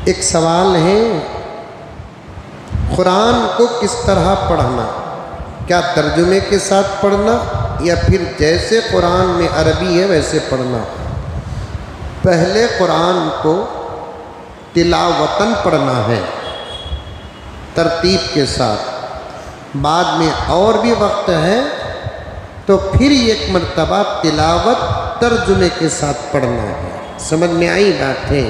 ایک سوال ہے، قرآن کو کس طرح پڑھنا؟ کیا ترجمے کے ساتھ پڑھنا یا پھر جیسے قرآن میں عربی ہے ویسے پڑھنا؟ پہلے قرآن کو تلاوتاً پڑھنا ہے ترتیب کے ساتھ، بعد میں اور بھی وقت ہے تو پھر ایک مرتبہ تلاوت ترجمے کے ساتھ پڑھنا ہے۔ سمجھ میں آئی بات ہے؟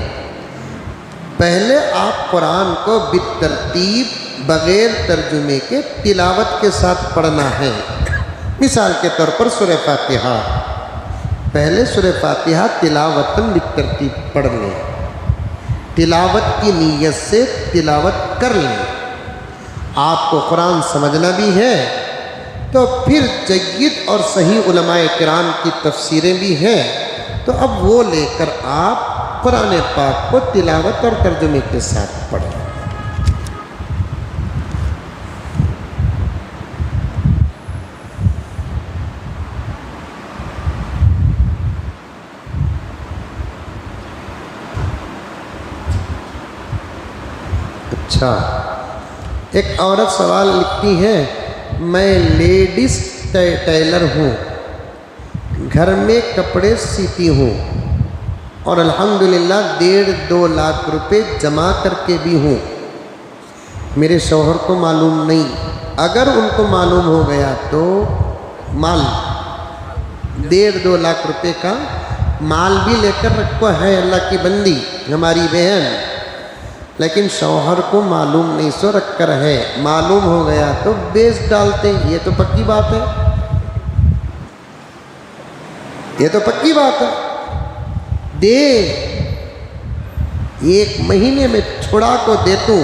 پہلے آپ قرآن کو بالترتیب بغیر ترجمے کے تلاوت کے ساتھ پڑھنا ہے۔ مثال کے طور پر سورہ فاتحہ، پہلے سورہ فاتحہ تلاوتاً بالترتیب پڑھ لیں، تلاوت کی نیت سے تلاوت کر لیں۔ آپ کو قرآن سمجھنا بھی ہے تو پھر جید اور صحیح علماء کرام کی تفسیریں بھی ہیں، تو اب وہ لے کر آپ قرآن پاک کو تلاوت اور ترجمے کے ساتھ پڑھیں۔ اچھا، ایک عورت سوال لکھتی ہے، میں لیڈیز ٹیلر ہوں، گھر میں کپڑے سیتی ہوں اور الحمدللہ 1.5-2 لاکھ روپے جمع کر کے بھی ہوں، میرے شوہر کو معلوم نہیں، اگر ان کو معلوم ہو گیا تو مال 1.5-2 لاکھ روپے کا مال بھی لے کر رکھو ہے اللہ کی بندی ہماری بہن، لیکن شوہر کو معلوم نہیں سو رکھ کر ہے، معلوم ہو گیا تو بیچ ڈالتے، یہ تو پکی بات ہے، یہ تو پکی بات ہے۔ دے 1 مہینے میں چھڑا کو دیتوں،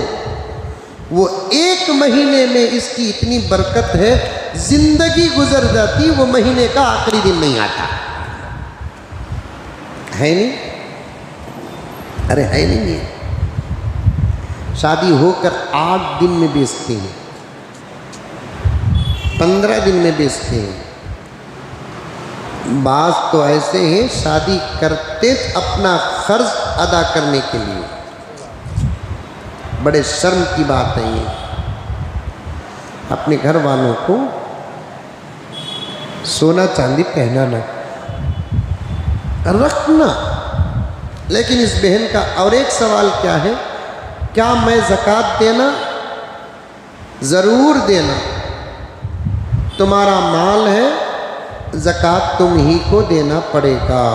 وہ 1 مہینے میں اس کی اتنی برکت ہے، زندگی گزر جاتی، وہ مہینے کا آخری دن نہیں آتا ہے نہیں؟ ارے ہے نہیں؟ یہ شادی ہو کر 8 دن میں بیچتے ہیں، 15 دن میں بیچتے ہیں، بعض تو ایسے ہیں شادی کرتے اپنا قرض ادا کرنے کے لیے، بڑے شرم کی بات ہے یہ، اپنے گھر والوں کو سونا چاندی پہنانا رکھنا۔ لیکن اس بہن کا اور ایک سوال کیا ہے، کیا میں زکوٰۃ دینا؟ ضرور دینا، تمہارا مال ہے، زکوٰۃ تم ہی کو دینا پڑے گا۔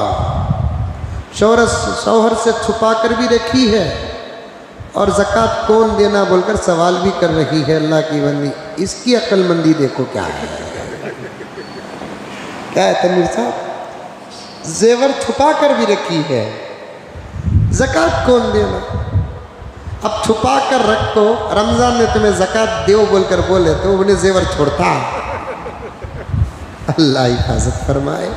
شوہر سے چھپا کر بھی رکھی ہے اور زکوٰۃ کون دینا بول کر سوال بھی کر رہی ہے، اللہ کی بندی، اس کی عقل مندی دیکھو کیا ہے۔ کیا ہے تنویر صاحب؟ زیور چھپا کر بھی رکھی ہے، زکوٰۃ کون دینا؟ اب چھپا کر رکھو، رمضان میں تمہیں زکوٰۃ دیو بول کر بولے تو انہیں زیور چھوڑتا، اللہ حفاظت فرمائے۔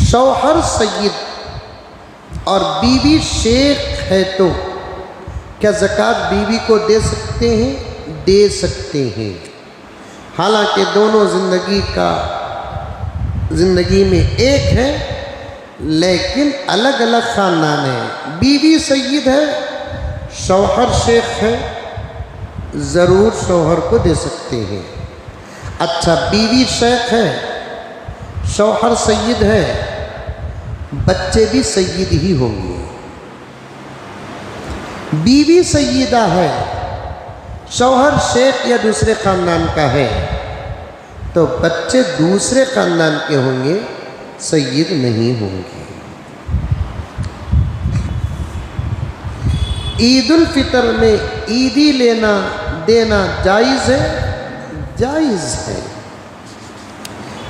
شوہر سید اور بیوی شیخ ہے تو کیا زکوٰۃ بیوی کو دے سکتے ہیں؟ دے سکتے ہیں، حالانکہ دونوں زندگی میں ایک ہے لیکن الگ الگ خاندان ہیں۔ بیوی سید ہے، شوہر شیخ ہے، ضرور شوہر کو دے سکتے ہیں۔ اچھا، بیوی شیخ ہے، شوہر سید ہے، بچے بھی سید ہی ہوں گے۔ بیوی سیدہ ہے، شوہر شیخ یا دوسرے خاندان کا ہے تو بچے دوسرے خاندان کے ہوں گے، سید نہیں ہوں گے۔ عید الفطر میں عیدی لینا دینا جائز ہے؟ جائز ہے۔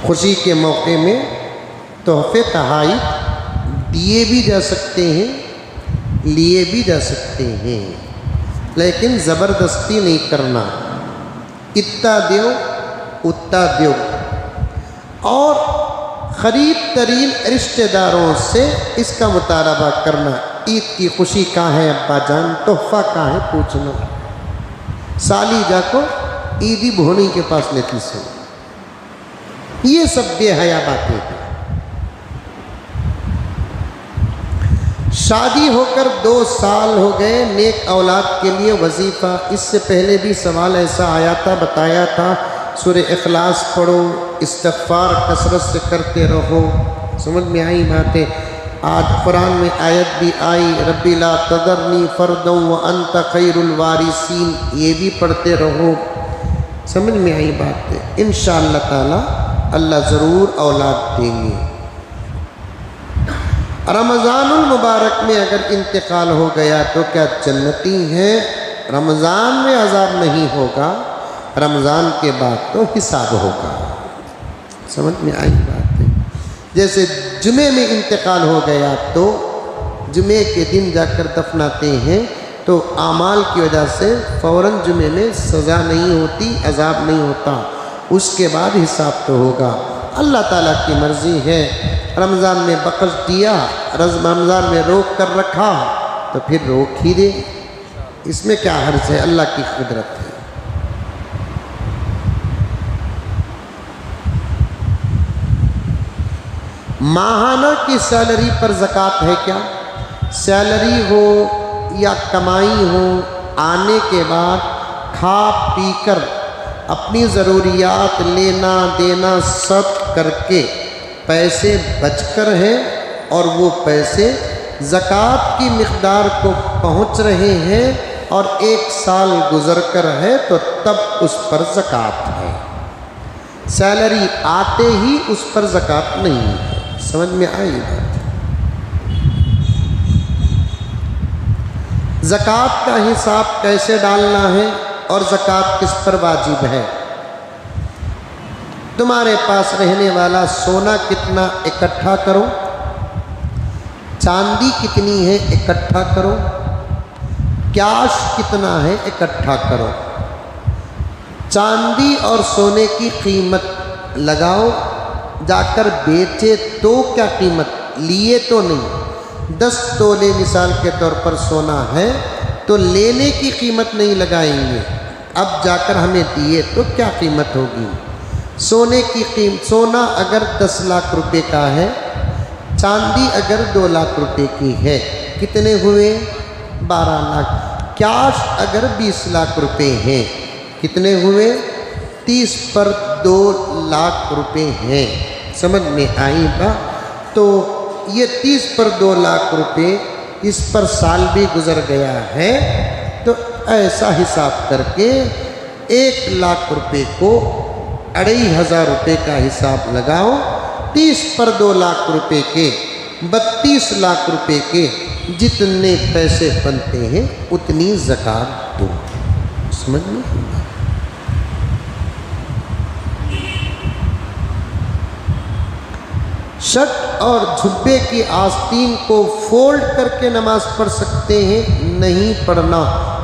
خوشی کے موقع میں تحفے تحائف دیے بھی جا سکتے ہیں، لیے بھی جا سکتے ہیں، لیکن زبردستی نہیں کرنا، اتنا دیو اتنا دیو، اور قریب ترین رشتہ داروں سے اس کا مطالبہ کرنا، عید کی خوشی کہاں ہے ابا جان، تحفہ کہاں ہے پوچھنا۔ سالی جا کو عیدی بھونی کے پاس لیتی سے، یہ سب بے حیا باتیں ہیں۔ شادی ہو کر 2 سال ہو گئے، نیک اولاد کے لیے وظیفہ. اس سے پہلے بھی سوال ایسا آیا تھا، بتایا تھا سورہ اخلاص پڑھو، استغفار کثرت سے کرتے رہو. سمجھ میں آئی باتیں؟ آج قرآن میں آیت بھی آئی، ربی لا تذرنی فردا وانت خیر الوارثین، یہ بھی پڑھتے رہو. سمجھ میں آئی بات؟ انشاءاللہ تعالی اللہ ضرور اولاد دیں گے. رمضان المبارک میں اگر انتقال ہو گیا تو کیا جنتی ہیں؟ رمضان میں عذاب نہیں ہوگا، رمضان کے بعد تو حساب ہوگا. سمجھ میں آئی بات ہے؟ جیسے جمعے میں انتقال ہو گیا تو جمعے کے دن جا کر دفناتے ہیں، تو اعمال کی وجہ سے فوراً جمعے میں سزا نہیں ہوتی، عذاب نہیں ہوتا، اس کے بعد حساب تو ہوگا. اللہ تعالیٰ کی مرضی ہے. رمضان میں بخش دیا، رمضان میں روک کر رکھا تو پھر روک ہی دے، اس میں کیا حرج ہے؟ اللہ کی قدرت ہے. ماہانہ کی سیلری پر زکوٰۃ ہے کیا؟ سیلری ہو یا کمائی ہو، آنے کے بعد کھا پی کر اپنی ضروریات لینا دینا سب کر کے پیسے بچ کر ہیں اور وہ پیسے زکوٰۃ کی مقدار کو پہنچ رہے ہیں اور 1 سال گزر کر ہے تو تب اس پر زکوٰۃ ہے. سیلری آتے ہی اس پر زکوٰۃ نہیں ہے. سمجھ میں آئی بات؟ زکوٰۃ کا حساب کیسے ڈالنا ہے اور زکوٰۃ کس پر واجب ہے؟ تمہارے پاس رہنے والا سونا کتنا اکٹھا کرو، چاندی کتنی ہے اکٹھا کرو، کیش کتنا ہے اکٹھا کرو. چاندی اور سونے کی قیمت لگاؤ، جا کر بیچے تو کیا قیمت لیے تو نہیں. 10 تولے مثال کے طور پر سونا ہے تو لینے کی قیمت نہیں لگائیں گے، اب جا کر ہمیں دیے تو کیا قیمت ہوگی. سونے کی قیمت، سونا اگر 10 لاکھ روپے کا ہے، چاندی اگر 2 لاکھ روپے کی ہے، کتنے ہوئے؟ 12 لاکھ. کیش اگر 20 لاکھ روپے ہیں، کتنے ہوئے؟ 30 پر 2 لاکھ روپے ہیں. سمجھ میں آئی بات؟ تو یہ 30 پر 2 لاکھ روپے، اس پر سال بھی گزر گیا ہے، تو ایسا حساب کر کے 1 لاکھ روپے کو 2500 روپے کا حساب لگاؤ. 30 پر 2 لاکھ روپے کے 32 لاکھ روپے کے جتنے پیسے بنتے ہیں اتنی زکوٰۃ دو. سمجھ میں؟ شرٹ اور جھبے کی آستین کو فولڈ کر کے نماز پڑھ سکتے ہیں؟ نہیں پڑھنا،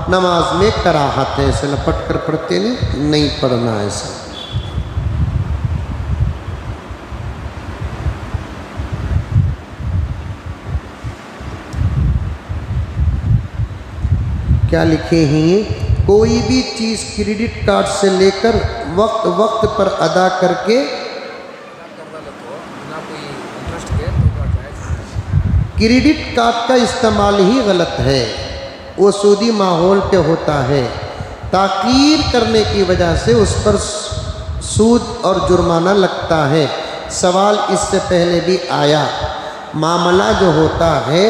نماز میں کراہت ہے. ایسے لپٹ کر پڑھتے نہیں پڑھنا. ایسا کیا لکھے ہیں؟ کوئی بھی چیز کریڈٹ کارڈ سے لے کر وقت پر ادا کر کے کریڈٹ کارڈ کا استعمال ہی غلط ہے. وہ سودی ماحول پہ ہوتا ہے، تاخیر کرنے کی وجہ سے اس پر سود اور جرمانہ لگتا ہے. سوال اس سے پہلے بھی آیا، معاملہ جو ہوتا ہے،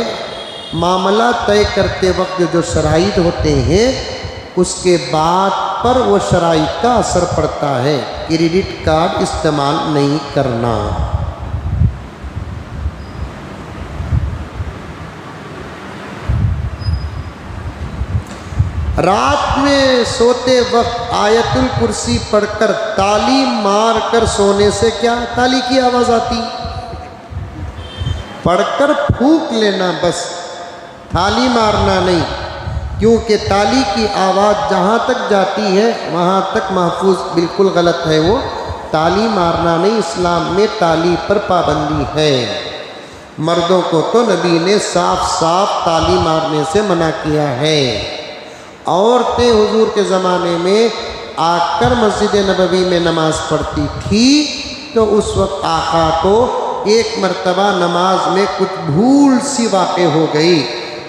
معاملہ طے کرتے وقت جو شرائط ہوتے ہیں اس کے بعد پر وہ شرائط کا اثر پڑتا ہے. کریڈٹ کارڈ استعمال نہیں کرنا. رات میں سوتے وقت آیت الکرسی پڑھ کر تالی مار کر سونے سے کیا؟ تالی کی آواز آتی، پڑھ کر پھونک لینا بس، تالی مارنا نہیں، کیونکہ تالی کی آواز جہاں تک جاتی ہے وہاں تک محفوظ. بالکل غلط ہے وہ، تالی مارنا نہیں. اسلام میں تالی پر پابندی ہے. مردوں کو تو نبی نے صاف صاف تالی مارنے سے منع کیا ہے. عورتیں حضور کے زمانے میں آ کر مسجد نبوی میں نماز پڑھتی تھی تو اس وقت آقا کو ایک مرتبہ نماز میں کچھ بھول سی واقع ہو گئی،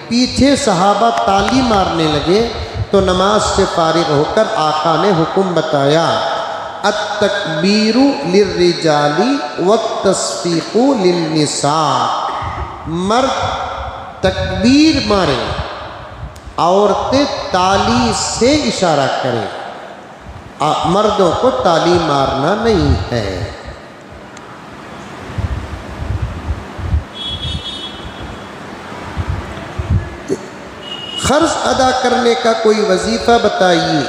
پیچھے صحابہ تالی مارنے لگے تو نماز سے فارغ ہو کر آقا نے حکم بتایا، التکبیر للرجال والتصفیق للنساء، مرد تکبیر ماریں، عورتیں تالی سے اشارہ کریں، مردوں کو تالی مارنا نہیں ہے۔ قرض ادا کرنے کا کوئی وظیفہ بتائیے،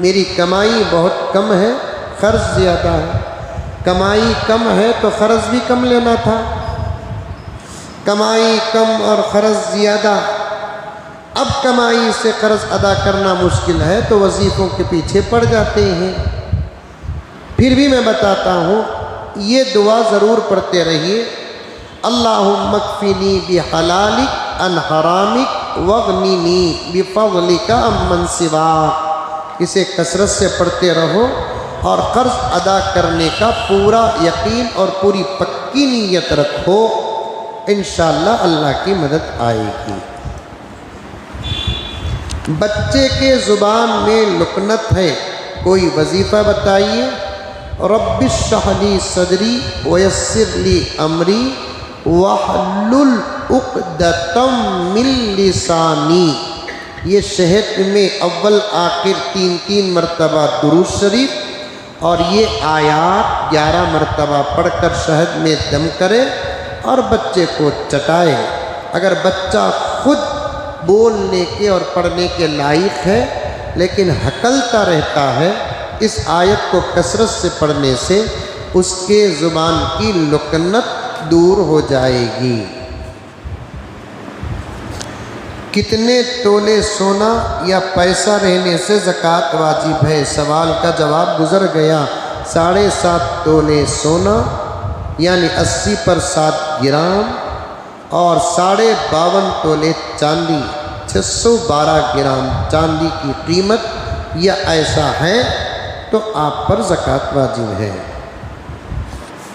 میری کمائی بہت کم ہے، قرض زیادہ ہے۔ کمائی کم ہے تو قرض بھی کم لینا تھا، کمائی کم اور قرض زیادہ، اب کمائی سے قرض ادا کرنا مشکل ہے تو وظیفوں کے پیچھے پڑ جاتے ہیں۔ پھر بھی میں بتاتا ہوں، یہ دعا ضرور پڑھتے رہیے، اللہم اکفنی بحلالک عن حرامک واغننی بفضلک عمن سواک، اسے کثرت سے پڑھتے رہو اور قرض ادا کرنے کا پورا یقین اور پوری پکی نیت رکھو، انشاءاللہ اللہ کی مدد آئے گی۔ بچے کے زبان میں لکنت ہے، کوئی وظیفہ بتائیے، رب اشرح لی صدری ویسر لی امری واحلل عقدۃ من لسانی، یہ شہد میں اول آخر 3 مرتبہ درود شریف اور یہ آیات 11 مرتبہ پڑھ کر شہد میں دم کرے اور بچے کو چٹائے۔ اگر بچہ خود بولنے کے اور پڑھنے کے لائق ہے لیکن ہکلتا رہتا ہے، اس آیت کو کثرت سے پڑھنے سے اس کے زبان کی لکنت دور ہو جائے گی۔ کتنے تولے سونا یا پیسہ رہنے سے زکوٰۃ واجب ہے؟ سوال کا جواب گزر گیا۔ 7.5 تولے سونا یعنی 80 پر 7 گرام اور 52.5 تولے چاندی، 612 گرام چاندی کی قیمت یا ایسا ہے تو آپ پر زکوٰۃ واجب ہے۔